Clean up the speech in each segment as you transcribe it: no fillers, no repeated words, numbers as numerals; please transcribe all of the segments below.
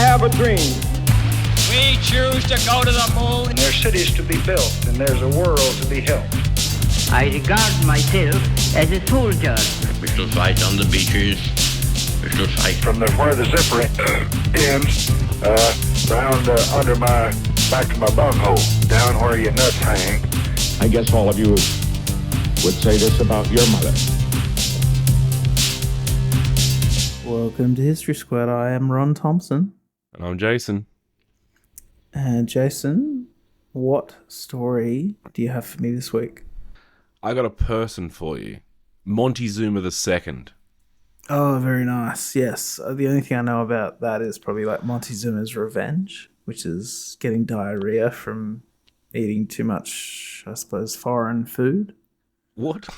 have a dream. We choose to go to the moon. There's cities to be built, and there's a world to be helped. I regard myself as a soldier. We shall fight on the beaches. We shall fight from where the zipper ends, round under my back to my bunghole, down where your nuts hang. I guess all of you would say this about your mother. Welcome to History Squared. I am Ron Thompson. And I'm Jason. And Jason, what story do you have for me this week? I got a person for you. Montezuma II. Oh, very nice. Yes. The only thing I know about that is probably like Montezuma's Revenge, which is getting diarrhea from eating too much, I suppose, foreign food. What?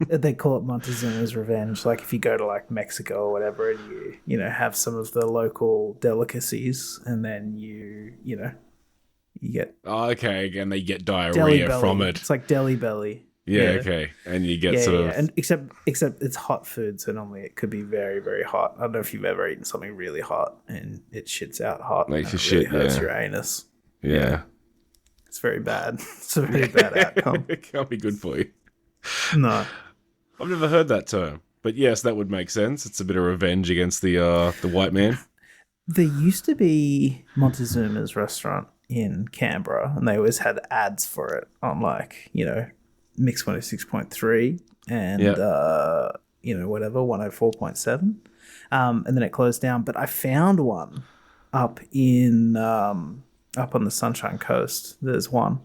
They call it Montezuma's Revenge. Like if you go to like Mexico or whatever and you know, have some of the local delicacies and then you get... Oh, okay. Again, they get diarrhea from it. It's like deli belly. Yeah, okay. And you get sort of... And except it's hot food, so normally it could be very, very hot. I don't know if you've ever eaten something really hot and it shits out hot. Makes you really shit, hurts yeah. your anus. Yeah. It's very bad. It's a very bad outcome. It can't be good for you. No. I've never heard that term. But yes, that would make sense. It's a bit of revenge against the white man. There used to be Montezuma's restaurant in Canberra, and they always had ads for it on, like, you know, Mix 106.3 and, whatever, 104.7. And then it closed down. But I found one up on the Sunshine Coast. There's one.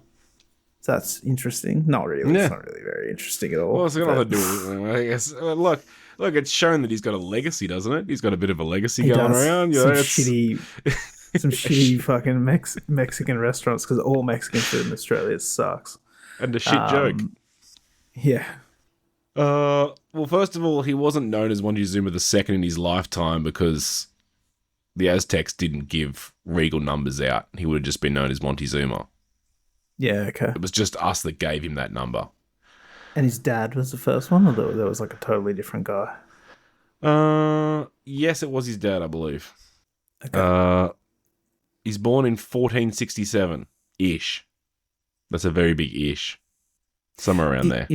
So that's interesting. Not really. Yeah. It's not really very interesting at all. Well, it's got nothing to do with it, I guess. Look, it's shown that he's got a legacy, doesn't it? He's got a bit of a legacy going around. You know, some shitty fucking Mexican restaurants, because all Mexican food in Australia sucks. And a shit joke. Yeah. Well, first of all, he wasn't known as Montezuma II in his lifetime because the Aztecs didn't give regal numbers out. He would have just been known as Montezuma. Yeah, okay. It was just us that gave him that number. And his dad was the first one, or there was like a totally different guy? Yes, it was his dad, I believe. Okay. He's born in 1467-ish. That's a very big ish. Somewhere around there.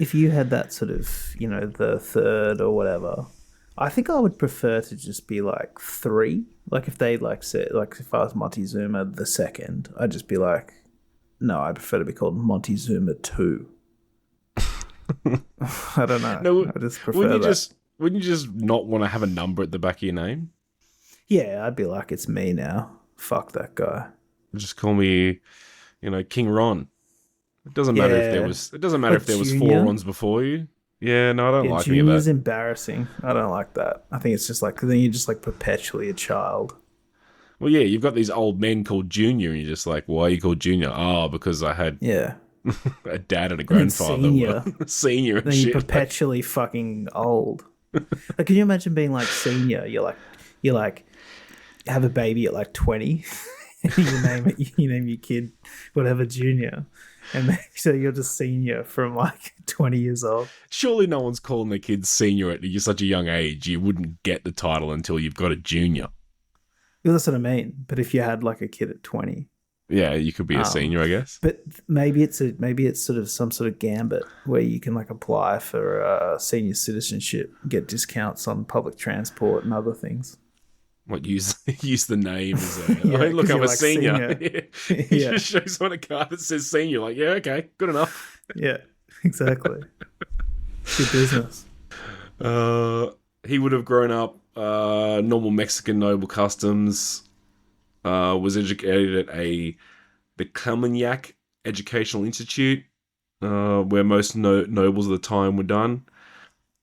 If you had that sort of, you know, the third or whatever, I think I would prefer to just be like 3. Like if they like said, like if I was Montezuma II, I'd just be like, no, I prefer to be called Montezuma II. I don't know. No, I just prefer that. Wouldn't you just not want to have a number at the back of your name? Yeah, I'd be like, it's me now. Fuck that guy. Just call me, King Ron. It doesn't matter if there was. It doesn't matter if there was 4 Rons before you. Yeah, no, I don't like any of that. Junior's embarrassing. I don't like that. I think it's just like, then you're just like perpetually a child. Well, yeah, you've got these old men called Junior, and you're just like, why are you called Junior? Oh, because I had a dad and a grandfather. Senior. Senior and then shit. You're perpetually fucking old. Like, can you imagine being like senior? You have a baby at like 20. you name your kid whatever Junior. And then, so you're just senior from like 20 years old. Surely no one's calling their kids senior at such a young age. You wouldn't get the title until you've got a junior. Well, that's what I mean. But if you had like a kid at 20, yeah, you could be a senior, I guess. But maybe it's sort of some sort of gambit where you can like apply for senior citizenship, get discounts on public transport and other things. What, use the name as a... hey, look, I'm a like senior. You just show someone a card that says senior. Like, yeah, okay, good enough. Yeah, exactly. Good business. He would have grown up normal Mexican noble customs, was educated at the Calmagnac Educational Institute, where most nobles of the time were done.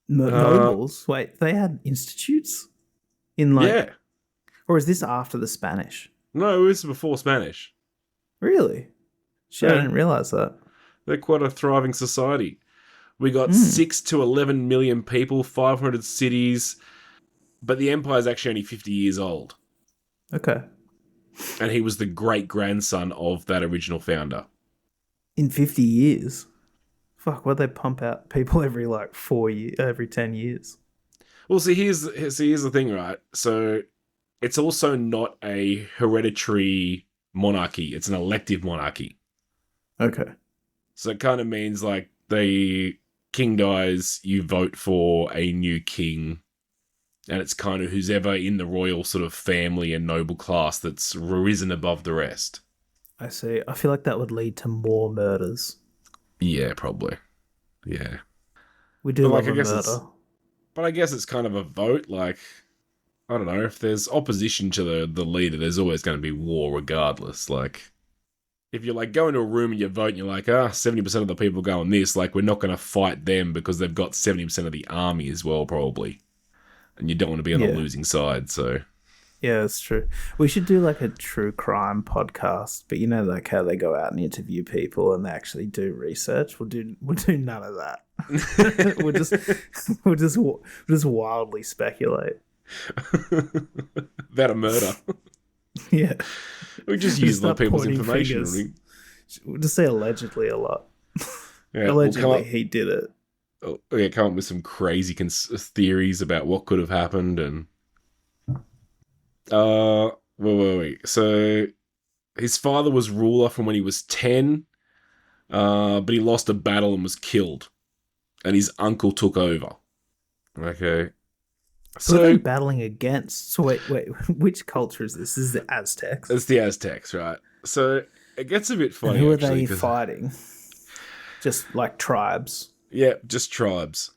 Nobles? Wait, they had institutes? Yeah. Or is this after the Spanish? No, it was before Spanish. Really? Shit, I didn't realize that. They're quite a thriving society. We got 6 to 11 million people, 500 cities, but the empire's actually only 50 years old. Okay. And he was the great-grandson of that original founder. In 50 years? Fuck, why'd they pump out people every like 4 years, every 10 years? Well, here's the thing, right? So it's also not a hereditary monarchy. It's an elective monarchy. Okay. So it kind of means like the king dies, you vote for a new king, and it's kind of who's ever in the royal sort of family and noble class that's risen above the rest. I see. I feel like that would lead to more murders. Yeah, probably. Yeah. We do love a murder. But I guess it's kind of a vote. Like, I don't know, if there's opposition to the leader, there's always going to be war regardless. Like, if you like go into a room and you vote and you're like, 70% of the people go on this, like, we're not going to fight them because they've got 70% of the army as well, probably. And you don't want to be on the losing side, so... Yeah, that's true. We should do like a true crime podcast, but you know, like how they go out and interview people and they actually do research. We'll do none of that. we'll just wildly speculate about a murder. Yeah, we just use other people's information. We'll just say allegedly a lot. Yeah, allegedly, he did it. Come up with some crazy theories about what could have happened and. Wait. So, his father was ruler from when he was 10, but he lost a battle and was killed. And his uncle took over. Okay. So, they're battling against... So, wait, which culture is this? This is the Aztecs. It's the Aztecs, right? So, it gets a bit funny, and who actually, are they fighting? Just, like, tribes? Yeah, just tribes.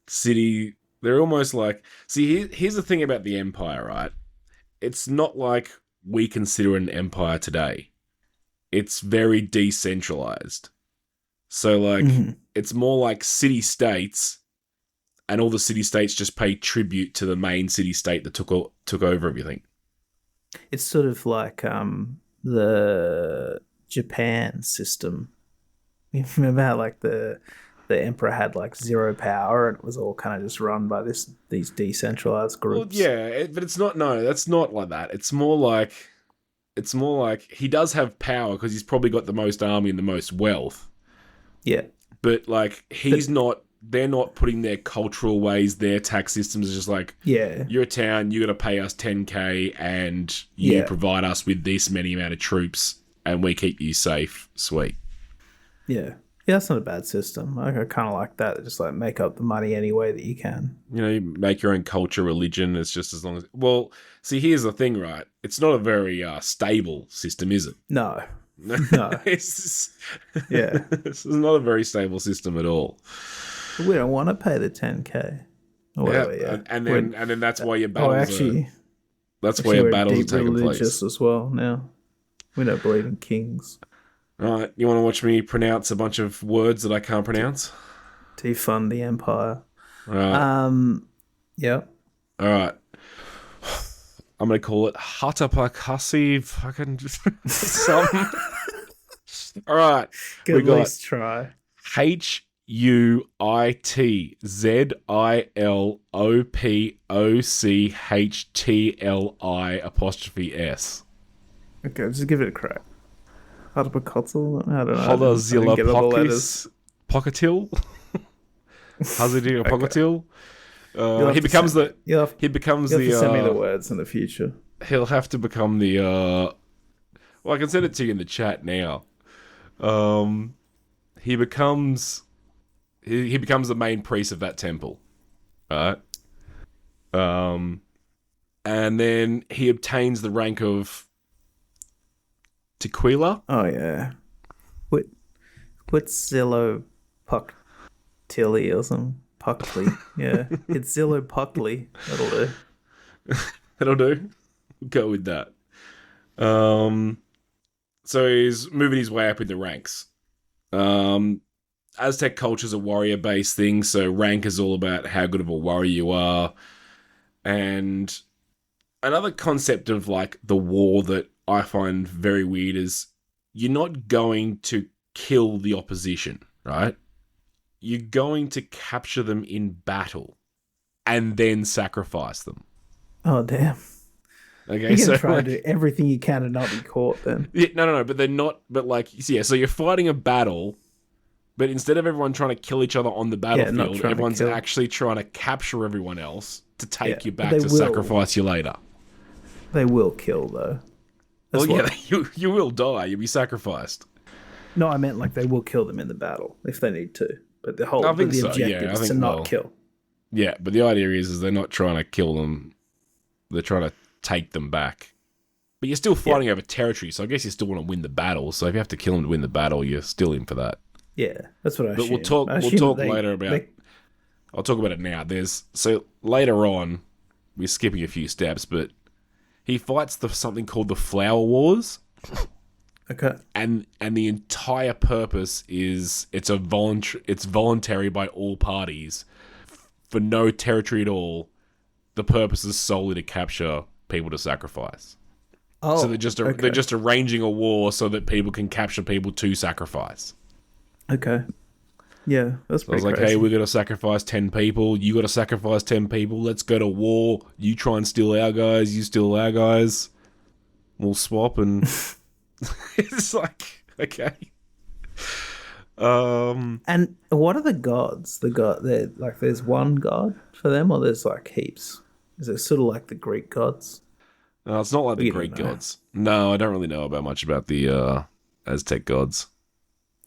City... They're almost like... See, here's the thing about the Empire, right? It's not like we consider an empire today. It's very decentralized. So, like, it's more like city-states, and all the city-states just pay tribute to the main city-state that took over everything. It's sort of like the Japan system. You remember how, like, the emperor had like zero power and it was all kind of just run by these decentralized groups. Well, yeah, but it's not. No, that's not like that. It's more like he does have power because he's probably got the most army and the most wealth. Yeah, but like not. They're not putting their cultural ways, their tax systems. Is just like, you're a town, you got to pay us 10k, and you provide us with this many amount of troops, and we keep you safe. Sweet. Yeah. Yeah, that's not a bad system. I kind of like that. Just like make up the money any way that you can. You know, you make your own culture, religion. It's just as long as... Well, see, here's the thing, right? It's not a very stable system, is it? No. It's not a very stable system at all. We don't want to pay the 10k. Or whatever, and then that's why your battles that's why your battles are taking place as well. Now we don't believe in kings. All right, you want to watch me pronounce a bunch of words that I can't pronounce? Defund the empire. All right. Yeah. All right. I'm going to call it Hatapakasi fucking something. All right. Good, we got try. HUITZILOPOCHTLI''S. Okay, just give it a crack. Hatapakotl? I don't know. Holazilapokis Pocketil? Hazarding Pocketil? He becomes the... You'll have to send me the words in the future. He'll have to become the... Well, I can send it to you in the chat now. He becomes the main priest of that temple. Right? And then he obtains the rank of Tequila? Oh, yeah. Put Zillow Pucktilly or something. Puckley. Yeah. It's Zillow Puckley. That'll do. That'll do. Go with that. So he's moving his way up in the ranks. Aztec culture's a warrior-based thing, so rank is all about how good of a warrior you are. And another concept of, like, the war that I find very weird is you're not going to kill the opposition, right? You're going to capture them in battle and then sacrifice them. Oh, damn. Okay, you're going to try to do everything you can and not be caught then. Yeah, no, but they're not, but like, yeah, so you're fighting a battle, but instead of everyone trying to kill each other on the battlefield, everyone's actually trying to capture everyone else to take you back to sacrifice you later. They will kill, though. Well, yeah, you will die. You'll be sacrificed. No, I meant like they will kill them in the battle if they need to. But the whole objective is to not kill. Yeah, but the idea is they're not trying to kill them. They're trying to take them back. But you're still fighting over territory, so I guess you still want to win the battle. So if you have to kill them to win the battle, you're still in for that. Yeah, that's what I assume. But we'll talk later about... I'll talk about it now. So later on, we're skipping a few steps, but he fights something called the Flower Wars. Okay. And the entire purpose is it's voluntary by all parties for no territory at all. The purpose is solely to capture people to sacrifice. Oh, so they're just arranging a war so that people can capture people to sacrifice. Okay. Yeah, that's pretty I was like, crazy. hey, we're going to sacrifice 10 people. You got to sacrifice 10 people. Let's go to war. You try and steal our guys. You steal our guys. We'll swap and... It's like, okay. And what are the gods? There's one god for them, or there's like heaps? Is it sort of like the Greek gods? No, it's not like the Greek gods. No, I don't really know much about the Aztec gods.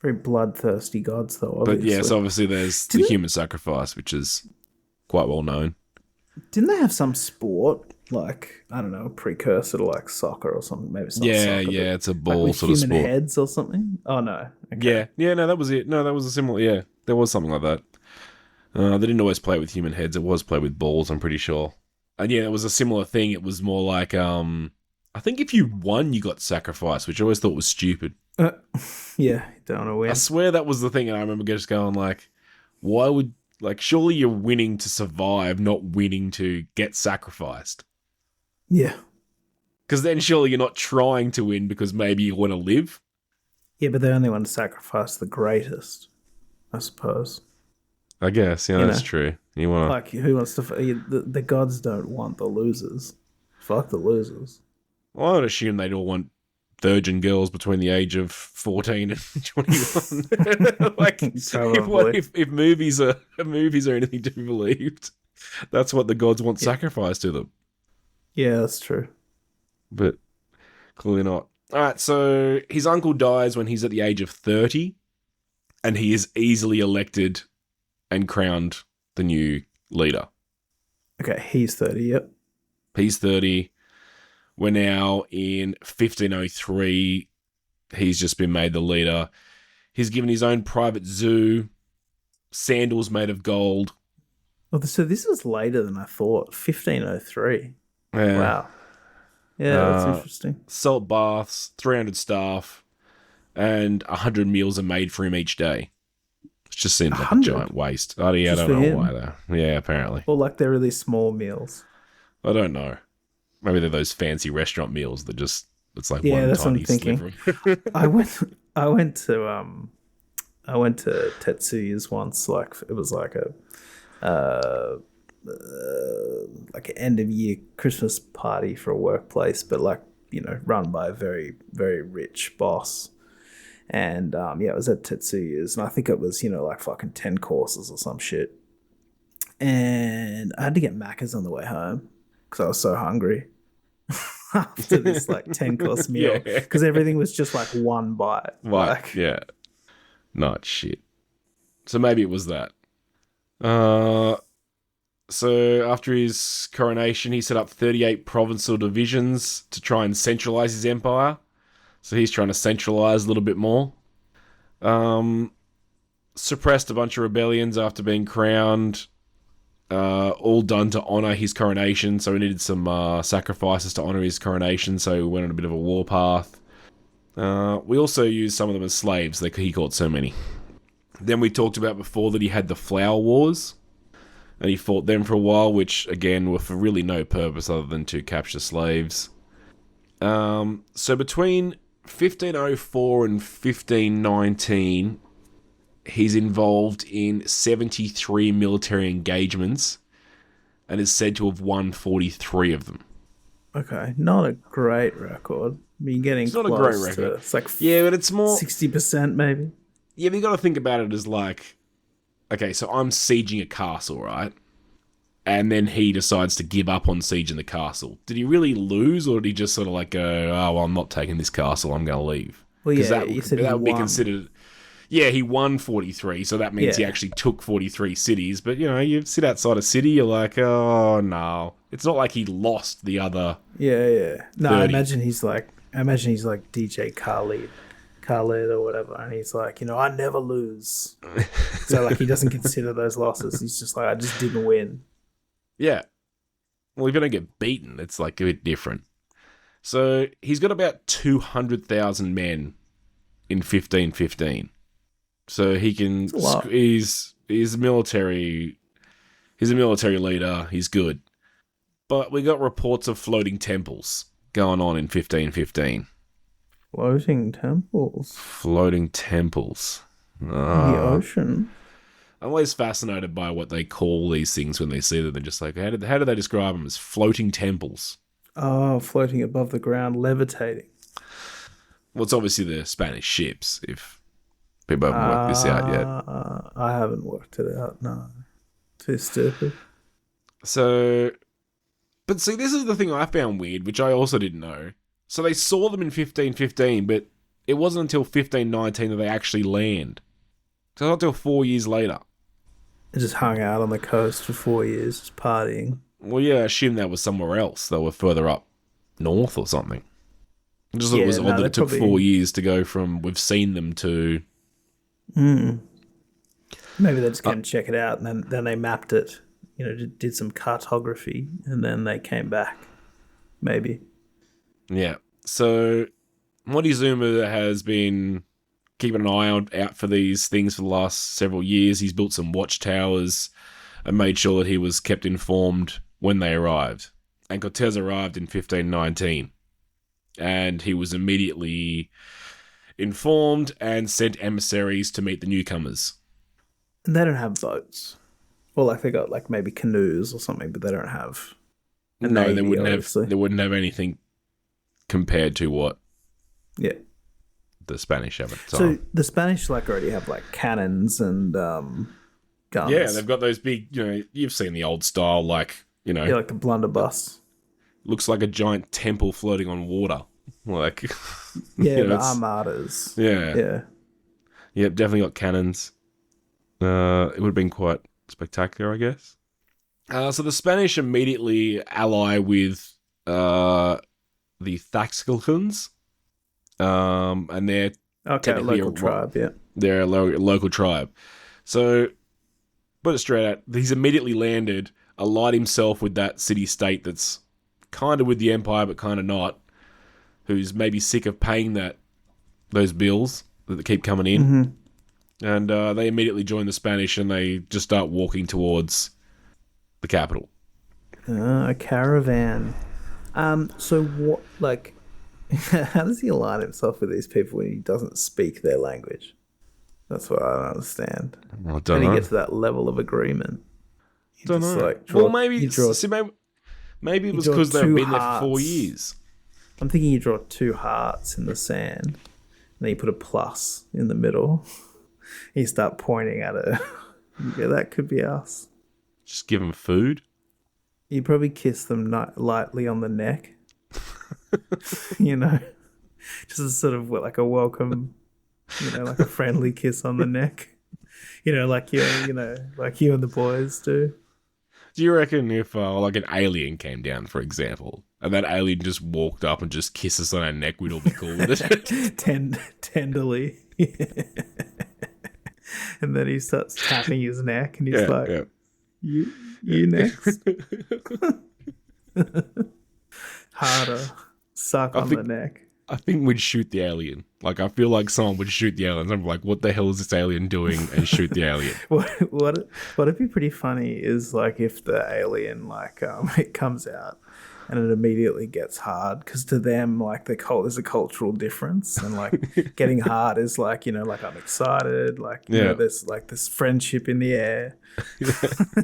Very bloodthirsty gods, though, obviously. But yes, obviously there's the human sacrifice, which is quite well known. Didn't they have some sport, like, I don't know, a precursor to like soccer or something? Maybe it's not soccer. Yeah, it's a ball like sort of sport. Human heads or something? Oh, no. Okay. Yeah, no, that was it. No, that was a similar, yeah, there was something like that. They didn't always play it with human heads. It was played with balls, I'm pretty sure. And yeah, it was a similar thing. It was more like, I think if you won, you got sacrificed, which I always thought was stupid. Yeah, don't want to win. I swear that was the thing, and I remember just going like, why would, like, surely you're winning to survive, not winning to get sacrificed. Yeah. Because then surely you're not trying to win because maybe you want to live. Yeah, but they only want to sacrifice the greatest, I suppose. I guess, yeah, that's true. You want like, who wants to... The gods don't want the losers. Fuck the losers. Well, I would assume they'd all want virgin girls between the age of 14 and 21. Like, if movies are anything to be believed, that's what the gods want sacrificed to them. Yeah, that's true. But clearly not. All right, so his uncle dies when he's at the age of 30, and he is easily elected and crowned the new leader. Okay, he's 30, yep. He's 30. We're now in 1503. He's just been made the leader. He's given his own private zoo, sandals made of gold. Oh, so this is later than I thought. 1503. Yeah. Wow. Yeah, that's interesting. Salt baths, 300 staff, and 100 meals are made for him each day. It just seems like a giant waste. Oh, yeah, I don't know why, though. Yeah, apparently. Or like they're really small meals. I don't know. Maybe they're those fancy restaurant meals that just, it's like one that's tiny what I'm thinking. Sliver. I went to Tetsuya's once. Like, it was like an end of year Christmas party for a workplace, but like, you know, run by a very, very rich boss. And it was at Tetsuya's, and I think it was, you know, like fucking 10 courses or some shit. And I had to get Macca's on the way home because I was so hungry after this like 10-course meal, because everything was just like one bite. Like, yeah, not shit. So maybe it was that. So after his coronation, he set up 38 provincial divisions to try and centralize his empire. So he's trying to centralize a little bit more. Suppressed a bunch of rebellions after being crowned. All done to honor his coronation. So he needed some sacrifices to honor his coronation. So he went on a bit of a warpath. We also used some of them as slaves. He caught so many. Then we talked about before that he had the Flower Wars. And he fought them for a while, which, again, were for really no purpose other than to capture slaves. So between 1504 and 1519, he's involved in 73 military engagements and is said to have won 43 of them. Okay, not a great record. I mean, getting it's not close a great record. It's like but it's more 60% maybe. Yeah, but you got to think about it as like, okay, so I'm sieging a castle, right? and then he decides to give up on sieging the castle. Did he really lose, or did he just sort of like go, oh, well, I'm not taking this castle, I'm going to leave? Well, yeah, that would be considered... Yeah, he won 43, so that means he actually took 43 cities. But, you know, you sit outside a city, you're like, oh, no. It's not like he lost the other... Yeah. No, 30. I imagine he's like DJ Khaled or whatever, and he's like, you know, I never lose. So, like, he doesn't consider those losses. He's just like, I just didn't win. Yeah. Well, if you don't get beaten, it's like a bit different. So he's got about 200,000 men in 1515. So he can. He's a military. He's a military leader. He's good. But we got reports of floating temples going on in 1515. Floating temples. Floating temples. In the ocean. I'm always fascinated by what they call these things when they see them. They're just like, how do they describe them as floating temples? Oh, floating above the ground, levitating. Well, it's obviously the Spanish ships, if people haven't worked this out yet. I haven't worked it out, no. Too stupid. So, but see, this is the thing I found weird, which I also didn't know. So they saw them in 1515, but it wasn't until 1519 that they actually land. So not until 4 years later. They just hung out on the coast for 4 years, just partying. Well, yeah, I assume that was somewhere else. They were further up north or something. I just thought it was odd that it took 4 years to go from we've seen them to... Maybe they just came to check it out, and then they mapped it, you know, did some cartography, and then they came back. Maybe. Yeah. So Montezuma has been keeping an eye out for these things for the last several years. He's built some watchtowers and made sure that he was kept informed when they arrived. And Cortés arrived in 1519. And he was immediately informed and sent emissaries to meet the newcomers. And they don't have boats. Well, like they got like maybe canoes or something, but they don't have a navy, they wouldn't obviously. They wouldn't have anything compared to what the Spanish have at the time. So the Spanish like already have like cannons and guns. Yeah, they've got those big, you know, you've seen the old style, like, you know. Yeah, like a blunderbuss. Looks like a giant temple floating on water. Like, yeah, you know, the armadas. Yeah. Yep, definitely got cannons. It would have been quite spectacular, I guess. So the Spanish immediately ally with the Tlaxcalans, and they're technically local tribe. Yeah, they're a local tribe. So, put it straight out, he's immediately landed, allied himself with that city-state that's kind of with the empire, but kind of not, who's maybe sick of paying those bills that keep coming in. Mm-hmm. And they immediately join the Spanish, and they just start walking towards the capital. A caravan. So what, like, how does he align himself with these people when he doesn't speak their language? That's what I don't understand. I don't know. When he gets to that level of agreement. Don't know. Like, maybe it was because they've been there for 4 years. I'm thinking you draw two hearts in the sand, and then you put a plus in the middle. You start pointing at it. Yeah, that could be us. Just give them food. You probably kiss them lightly on the neck. You know, just a sort of like a welcome, you know, like a friendly kiss on the neck. You know, like you and the boys do. Do you reckon if like an alien came down, for example, and that alien just walked up and just kissed us on our neck, we'd all be cool with it? Tenderly. And then he starts tapping his neck, and he's you next. Harder. Suck on the neck. I think we'd shoot the alien. Like, I feel like someone would shoot the alien. I'm like, what the hell is this alien doing? And shoot the alien. What'd be pretty funny is like if the alien it comes out and it immediately gets hard, because to them like there's a cultural difference, and like getting hard is like, you know, like I'm excited, like you know, there's like this friendship in the air.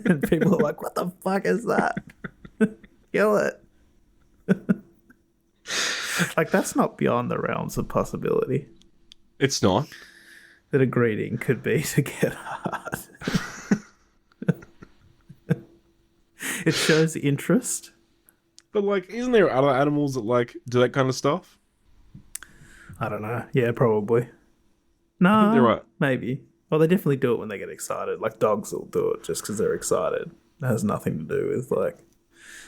And people are like, what the fuck is that? Kill it. Like, that's not beyond the realms of possibility. It's not. That a greeting could be to get hard. It shows interest. But, like, isn't there other animals that, like, do that kind of stuff? I don't know. Yeah, probably. No, they're right. maybe. Well, they definitely do it when they get excited. Like, dogs will do it just because they're excited. It has nothing to do with, like,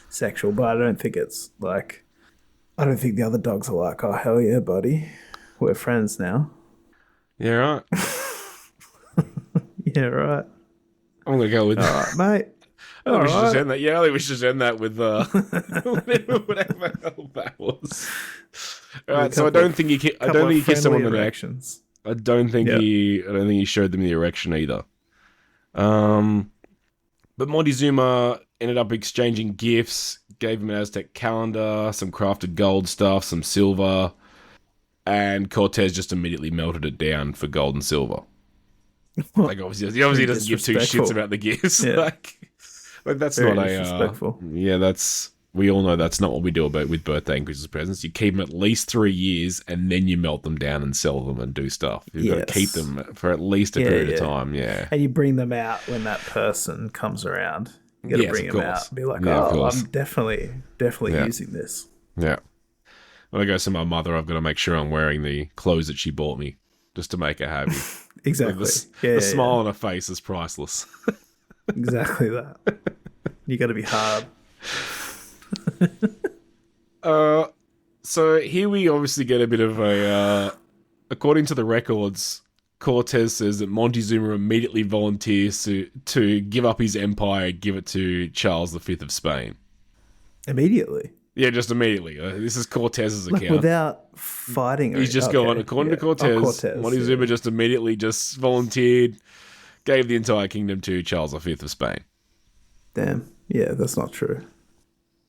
sexual. But I don't think it's, like... I don't think the other dogs are like, oh, hell yeah, buddy. We're friends now. Yeah, right. Yeah, right. I'm going to go with All right, mate. I think we should just end that. Yeah, I think we should just end that with whatever hell that was. All right, so I don't think you kissed someone on the neck. I don't think he showed them the erection either. But Montezuma ended up exchanging gifts, gave him an Aztec calendar, some crafted gold stuff, some silver, and Cortés just immediately melted it down for gold and silver. Like obviously he doesn't give two shits about the gifts. Yeah. Like that's very not disrespectful. We all know that's not what we do with birthday and Christmas presents. You keep them at least 3 years and then you melt them down and sell them and do stuff. You've got to keep them for at least a period of time. Yeah, and you bring them out when that person comes around. You got to bring them out and be like, I'm definitely using this. Yeah. When I go see my mother, I've got to make sure I'm wearing the clothes that she bought me just to make her happy. Exactly. The smile on her face is priceless. Exactly that. You got to be hard. So here we obviously get a bit of a... according to the records, Cortés says that Montezuma immediately volunteers to give up his empire, give it to Charles V of Spain. Immediately? Yeah, just immediately. This is Cortés's account. Without fighting? He's just gone, according to Cortés, Montezuma just immediately just volunteered, gave the entire kingdom to Charles V of Spain. Damn. Yeah, that's not true.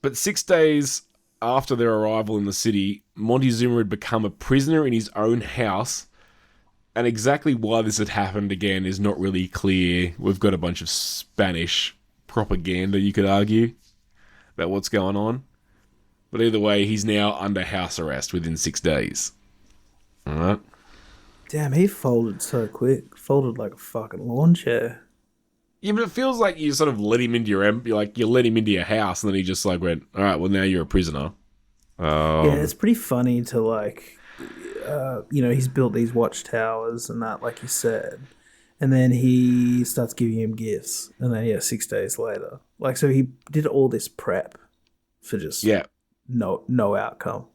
But 6 days after their arrival in the city, Montezuma had become a prisoner in his own house. And exactly why this had happened again is not really clear. We've got a bunch of Spanish propaganda, you could argue, about what's going on. But either way, he's now under house arrest within 6 days. Alright. Damn, he folded so quick. Folded like a fucking lawn chair. Yeah, but it feels like you sort of let him into you let him into your house, and then he just like went, alright, well now you're a prisoner. Yeah, it's pretty funny to like... he's built these watchtowers and that, like you said, and then he starts giving him gifts, and then 6 days later, like, so he did all this prep for just no outcome.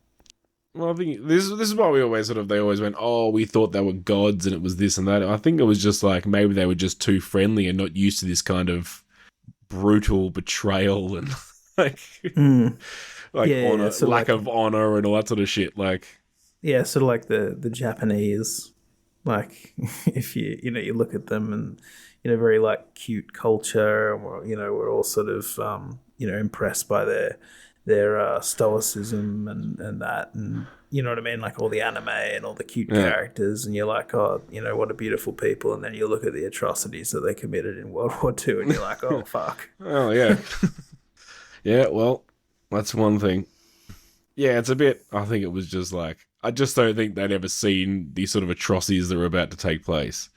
Well, I think this is why they always went, oh, we thought they were gods and it was this and that. I think it was just like maybe they were just too friendly and not used to this kind of brutal betrayal and honor, so lack of honor and all that sort of shit. Like. Yeah, sort of like the Japanese, like if you look at them and very like cute culture, and we're all sort of impressed by their stoicism and that, and you know what I mean, like all the anime and all the cute characters, and you're like, oh, what a beautiful people, and then you look at the atrocities that they committed in World War II, and you're like, oh fuck. Oh yeah, yeah. Well, that's one thing. Yeah, it's a bit. I think it was just like. I just don't think they'd ever seen these sort of atrocities that were about to take place.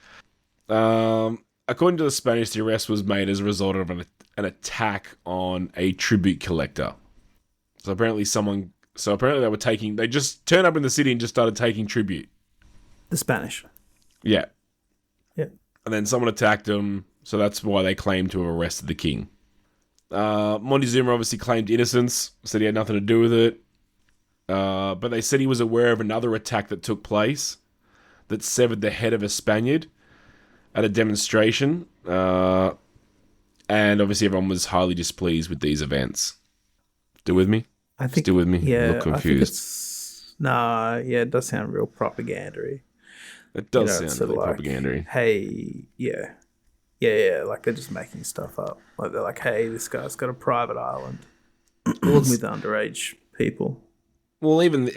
According to the Spanish, the arrest was made as a result of an attack on a tribute collector. So apparently they just turned up in the city and just started taking tribute. The Spanish. Yeah. Yeah. And then someone attacked them, so that's why they claimed to have arrested the king. Montezuma obviously claimed innocence, said he had nothing to do with it. But they said he was aware of another attack that took place that severed the head of a Spaniard at a demonstration. And obviously everyone was highly displeased with these events. Still with me? I think. Still with me? Yeah. I'm confused. It does sound real propagandary. It does sound really propagandary. Hey, yeah, like they're just making stuff up. Like they're like, hey, this guy's got a private island with underage people. Well, even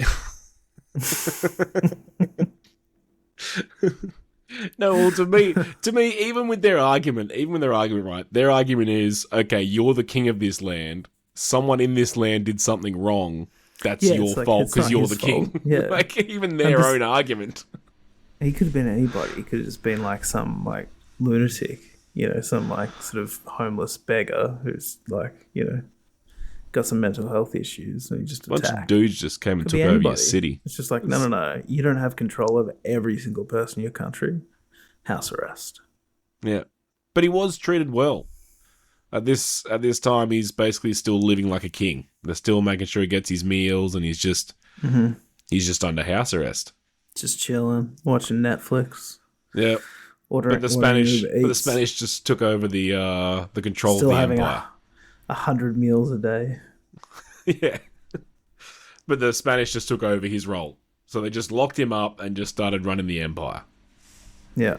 no. Well, to me, even with their argument, right? Their argument is, okay, you're the king of this land. Someone in this land did something wrong. That's your fault because you're the king. Yeah, like even their own argument. He could have been anybody. He could have just been like some like lunatic. you know, some like sort of homeless beggar who's like, you know, got some mental health issues and he just bunch attacked. of dudes just came and Could took be over your anybody. city. It's just like, no. You don't have control over every single person in your country. House arrest. Yeah. But he was treated well. At this time, he's basically still living like a king. They're still making sure he gets his meals, and he's just under house arrest. Just chilling, watching Netflix. Yeah. But the Spanish just took over the control Still of the having empire. 100 meals a day. Yeah. But the Spanish just took over his role. So they just locked him up and just started running the empire. Yeah.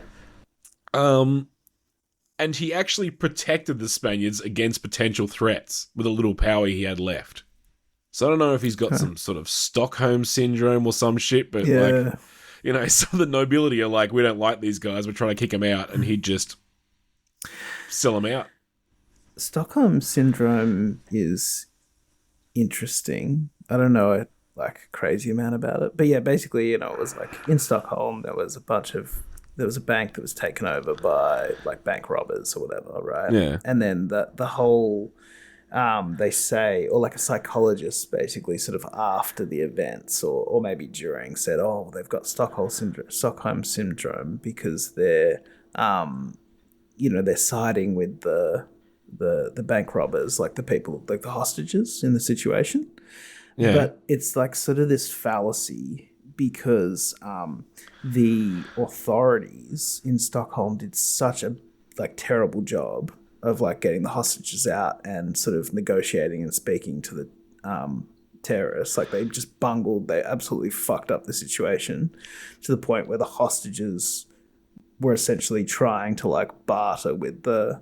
And he actually protected the Spaniards against potential threats with a little power he had left. So I don't know if he's got some sort of Stockholm syndrome or some shit, but like, you know, some of the nobility are like, we don't like these guys, we're trying to kick them out, and he'd just sell them out. Stockholm syndrome is interesting. I don't know a crazy amount about it, but yeah, basically, you know, it was like in Stockholm there was a bank that was taken over by like bank robbers or whatever, right? Yeah. And then the whole they say, or like a psychologist basically sort of after the events or maybe during said, oh, they've got Stockholm syndrome because they're you know, they're siding with the bank robbers, like the people, like the hostages in the situation. Yeah. But it's like sort of this fallacy because the authorities in Stockholm did such a like terrible job of like getting the hostages out and sort of negotiating and speaking to the terrorists. Like they just bungled, they absolutely fucked up the situation to the point where the hostages were essentially trying to like barter with the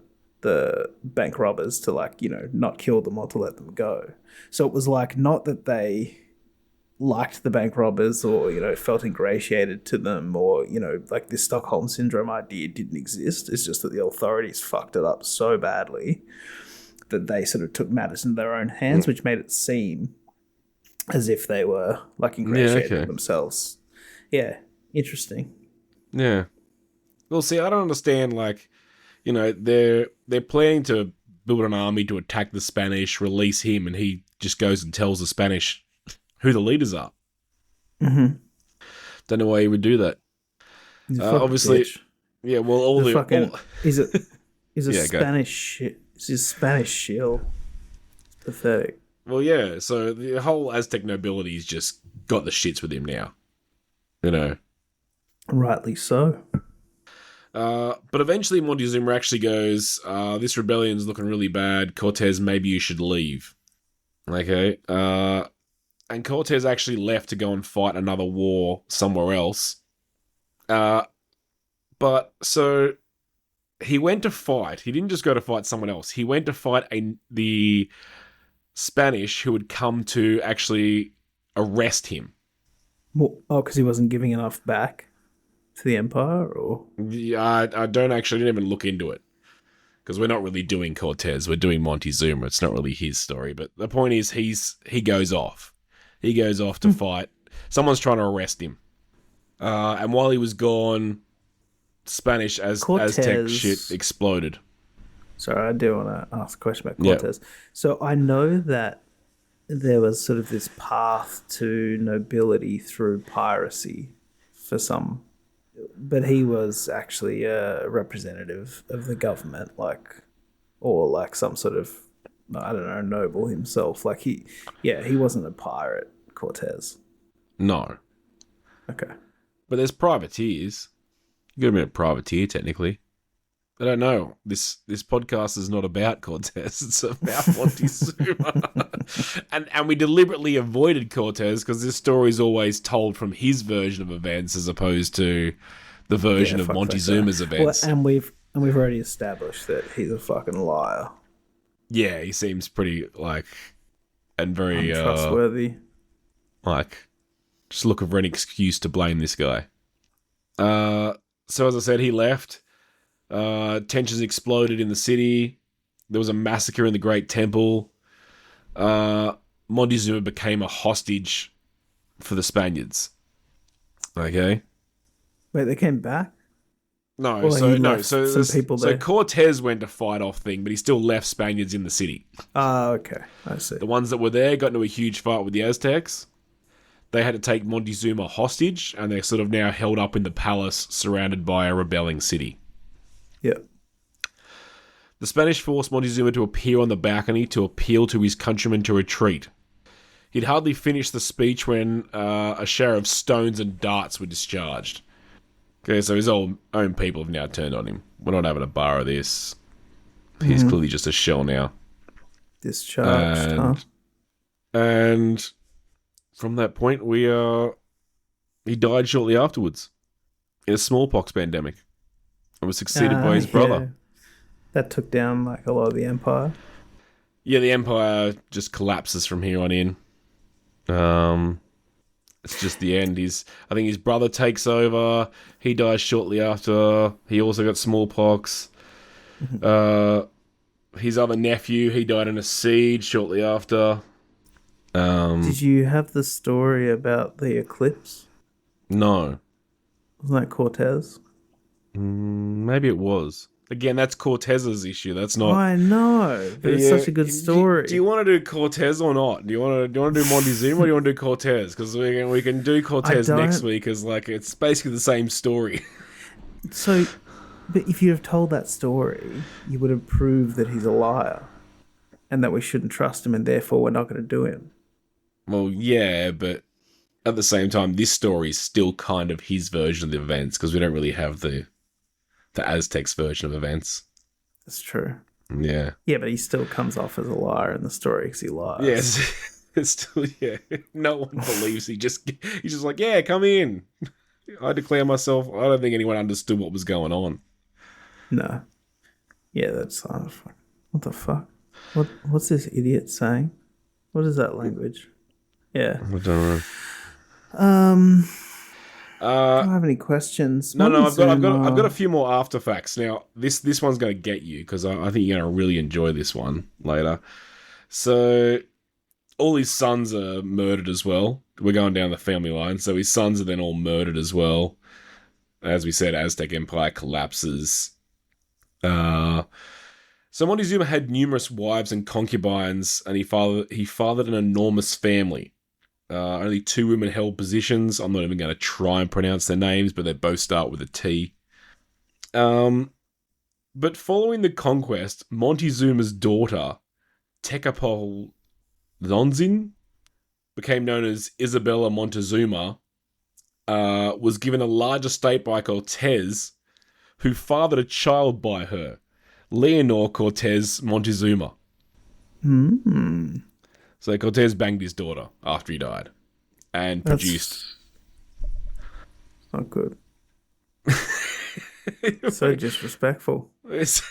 bank robbers to like, you know, not kill them or to let them go. So it was like not that they liked the bank robbers or, you know, felt ingratiated to them or, you know, like this Stockholm syndrome idea didn't exist. It's just that the authorities fucked it up so badly that they sort of took matters into their own hands, which made it seem as if they were like ingratiating themselves. Yeah, interesting. Yeah. Well, see, I don't understand, like, you know, they're planning to build an army to attack the Spanish, release him, and he just goes and tells the Spanish who the leaders are. Mm-hmm. Don't know why he would do that. Obviously, bitch. Yeah. Well, all the fucking is a Yeah, Spanish shit. It's a Spanish shield. It's pathetic. Well, yeah. So the whole Aztec nobility's just got the shits with him now. You know. Rightly so. But eventually Montezuma actually goes, this rebellion's looking really bad. Cortés, maybe you should leave. Okay. And Cortés actually left to go and fight another war somewhere else. But so he went to fight. He didn't just go to fight someone else. He went to fight the Spanish who had come to actually arrest him. Because he wasn't giving enough back to the empire, or yeah, I didn't even look into it because we're not really doing Cortés. We're doing Montezuma. It's not really his story, but the point is, he goes off. He goes off to fight. Someone's trying to arrest him, and while he was gone, Spanish Aztec shit exploded. Sorry, I do want to ask a question about Cortés. Yep. So I know that there was sort of this path to nobility through piracy for some. But he was actually a representative of the government, or some sort of, I don't know, noble himself. Like he wasn't a pirate, Cortés. No. Okay. But there's privateers. You could have been a privateer, technically. I don't know. This podcast is not about Cortés. It's about Montezuma. and we deliberately avoided Cortés because this story is always told from his version of events as opposed to the version of Montezuma's events. Well, and we've already established that he's a fucking liar. Yeah, he seems pretty and very untrustworthy. Just looking for an excuse to blame this guy. So as I said, he left. Tensions exploded in the city. There was a massacre in the Great Temple. Montezuma became a hostage for the Spaniards. Okay. Wait, they came back? No, Well, so he no, left so some this- people so there. Cortez went to fight off thing, but he still left Spaniards in the city. Okay. I see. The ones that were there got into a huge fight with the Aztecs. They had to take Montezuma hostage, and they're sort of now held up in the palace, surrounded by a rebelling city. Yeah. The Spanish forced Montezuma to appear on the balcony to appeal to his countrymen to retreat. He'd hardly finished the speech when a shower of stones and darts were discharged. Okay, so his own people have now turned on him. We're not having a bar of this. He's clearly just a shell now. Discharged, huh? And from that point, he died shortly afterwards in a smallpox pandemic and was succeeded by his brother. Yeah. That took down like a lot of the empire. Yeah, the empire just collapses from here on in. It's just the end. I think his brother takes over. He dies shortly after. He also got smallpox. His other nephew, he died in a siege shortly after. Did you have the story about the eclipse? No. Wasn't that Cortez? Maybe it was. Again, that's Cortez's issue. That's not. I know, but it's such a good story. Do you want to do Cortez or not? Do you want to do Montezuma or do you want to do Cortez? Because we can do Cortez next week. Because like it's basically the same story. So, but if you have told that story, you would have proved that he's a liar, and that we shouldn't trust him, and therefore we're not going to do him. Well, yeah, but at the same time, this story is still kind of his version of the events because we don't really have the Aztecs version of events. That's true. Yeah. Yeah, but he still comes off as a liar in the story because he lies. Yes. It's still, yeah. No one believes he's just like, yeah, come in. I declare myself. I don't think anyone understood what was going on. No. Yeah, that's what the fuck? What's this idiot saying? What is that language? Yeah. I don't know. I don't have any questions. No, I've got a few more artifacts. Now, this one's going to get you because I think you're going to really enjoy this one later. So, all his sons are murdered as well. We're going down the family line. So his sons are then all murdered as well. As we said, Aztec Empire collapses. So Montezuma had numerous wives and concubines, and he fathered an enormous family. Only 2 women held positions. I'm not even going to try and pronounce their names, but they both start with a T. But following the conquest, Montezuma's daughter, Tecapol Lonzin, became known as Isabella Montezuma, was given a large estate by Cortés, who fathered a child by her, Leonor Cortés Montezuma. So Cortés banged his daughter after he died and produced. Not good. So disrespectful. It's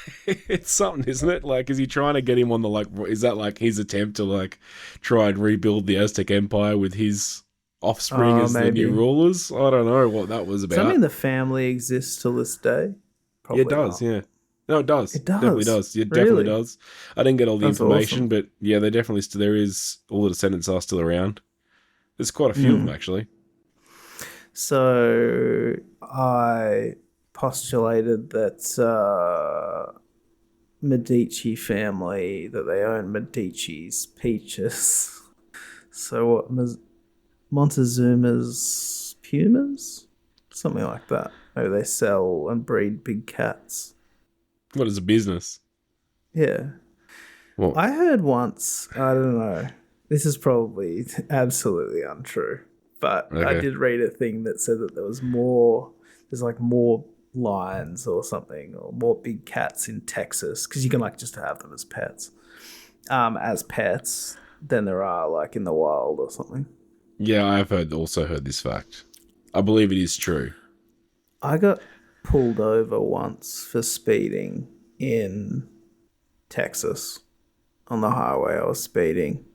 something, isn't it? Like, is he trying to get him on the, like, is that like his attempt to like try and rebuild the Aztec Empire with his offspring as the new rulers? I don't know what that was about. Does that mean the family exists till this day? Probably it does, yeah. No, it does. It does. Definitely does. It Really? definitely does. I didn't get all the That's information, awesome. but yeah, they definitely there is, all the descendants are still around. There's quite a few of them, actually. So I postulated that Medici family, that they own Medici's peaches. So what, Montezuma's pumas? Something like that. Maybe they sell and breed big cats. What is a business? Yeah. What? I heard once, I don't know, this is probably absolutely untrue, but I Okay. did read a thing that said that there's like more lions or something, or more big cats in Texas, because you can like just have them as pets, than there are like in the wild or something. Yeah, I've also heard this fact. I believe it is true. I got pulled over once for speeding in Texas on the highway. I was speeding.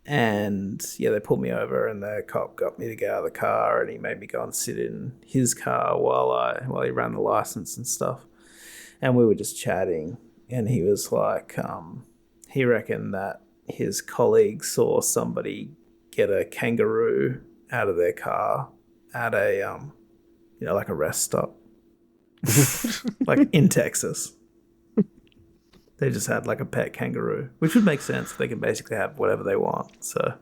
And yeah, they pulled me over and the cop got me to get out of the car and he made me go and sit in his car while he ran the license and stuff. And we were just chatting and he was like, he reckoned that his colleague saw somebody get a kangaroo out of their car at a, like a rest stop. like in Texas. They just had like a pet kangaroo, which would make sense. They can basically have whatever they want. So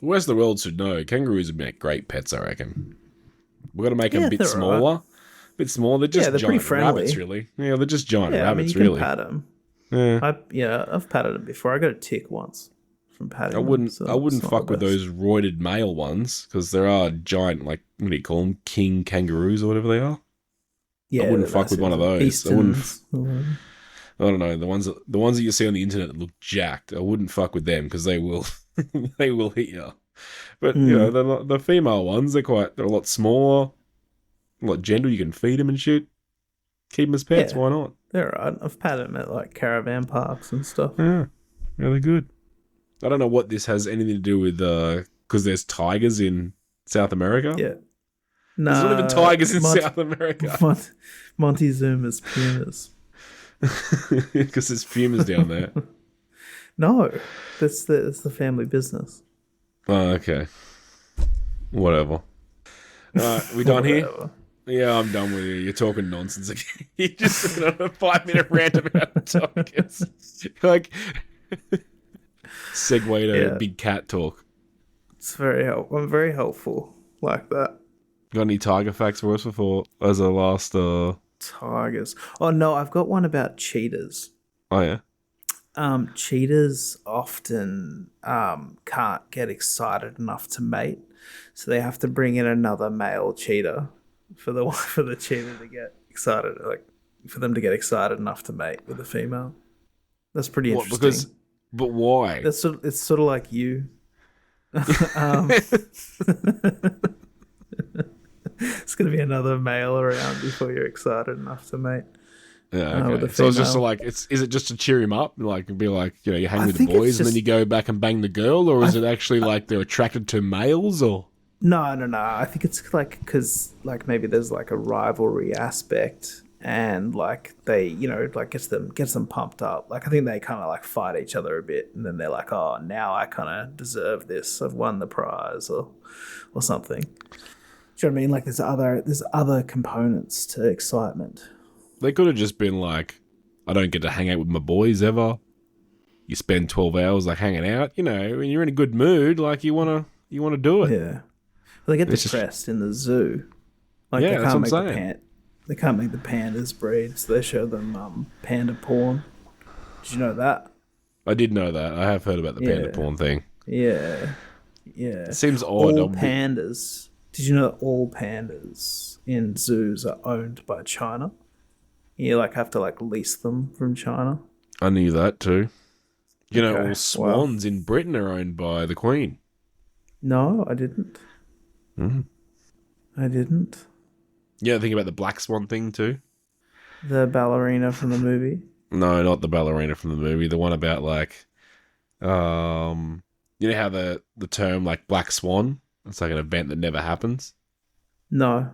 The rest of the world should know kangaroos would make great pets, I reckon. We've got to make them a bit they're smaller. alright. Bit smaller. They're just they're pretty giant friendly. rabbits, really. Yeah, they're just giant yeah, rabbits, I mean, you really. can pat them. Yeah. I've patted them before. I got a tick once from patting. I wouldn't it's not fuck the with best. those roided male ones because there are giant, like, what do you call them? King kangaroos or whatever they are. Yeah, I wouldn't they're fuck with one of massive. those. I wouldn't. Easterns or whatever. I don't know, the ones that you see on the internet that look jacked. I wouldn't fuck with them because they will they will hit you. But you know, the female ones, they're a lot smaller, a lot gentle. You can feed them and shit. Keep them as pets. Yeah. Why not? They're alright. I've patted them at like caravan parks and stuff. Yeah, really good. I don't know what this has anything to do with because there's tigers in South America. Yeah. There's not even tigers in South America Montezuma's pumas. because there's pumas down there. No, that's the family business. Oh, okay. Whatever. We done here? Whatever. Yeah, I'm done with you. You're talking nonsense again. You just went on a 5-minute rant about tigers. Like, segue to big cat talk. It's very helpful. I'm very helpful like that. Got any tiger facts for us before as a last? Tigers. Oh no, I've got one about cheetahs. Oh yeah. Cheetahs often can't get excited enough to mate, so they have to bring in another male cheetah for the cheetah to get excited, like for them to get excited enough to mate with a female. That's pretty interesting. But why? It's sort of like you. It's going to be another male around before you're excited enough to mate. Yeah, with okay. a So it's just female. like is it just to cheer him up, like be like, you know, you hang I with the think it's boys and then just- you go back and bang the girl, or is it actually like they're attracted to males, or? No. I think it's like because like maybe there's like a rivalry aspect, and like they, you know, like gets them pumped up. Like I think they kind of like fight each other a bit, and then they're like, oh, now I kind of deserve this. I've won the prize, or something. Do you know what I mean? Like there's other components to excitement. They could have just been like, I don't get to hang out with my boys ever. You spend 12 hours like hanging out, you know, when you're in a good mood, like you wanna do it. Yeah, well, they get It's just- depressed in the zoo. Like Yeah, they that's can't what I'm make saying. they can't make the pandas breed, so they show them panda porn. Did you know that? I did know that. I have heard about the panda Yeah. porn thing. Yeah. It seems odd. All pandas. Did you know that all pandas in zoos are owned by China? You like have to like lease them from China. I knew that too. You know, Okay, all swans in Britain are owned by the Queen. No, I didn't. I didn't. Yeah, think about the black swan thing too. The ballerina from the movie. No, not the ballerina from the movie. The one about like, you know how the term like black swan. It's like an event that never happens. No,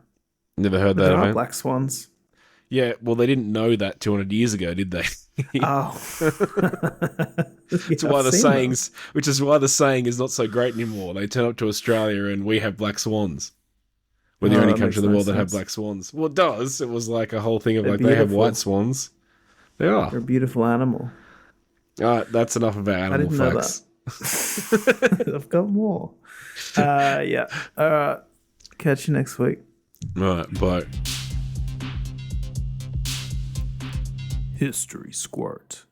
Never heard but that there are event. black swans. Yeah, well, they didn't know that 200 years ago, did they? Oh, Which is why the saying is not so great anymore. They turn up to Australia and we have black swans. We're the Oh, only that country in the makes world no that have sense. black swans. Well, it does. It was like a whole thing of They're like they have beautiful. white swans. They are. They're a beautiful animal. All right, that's enough about animal didn't know facts. I've got more. Yeah. All right. Catch you next week. All right, bye. History Squirt.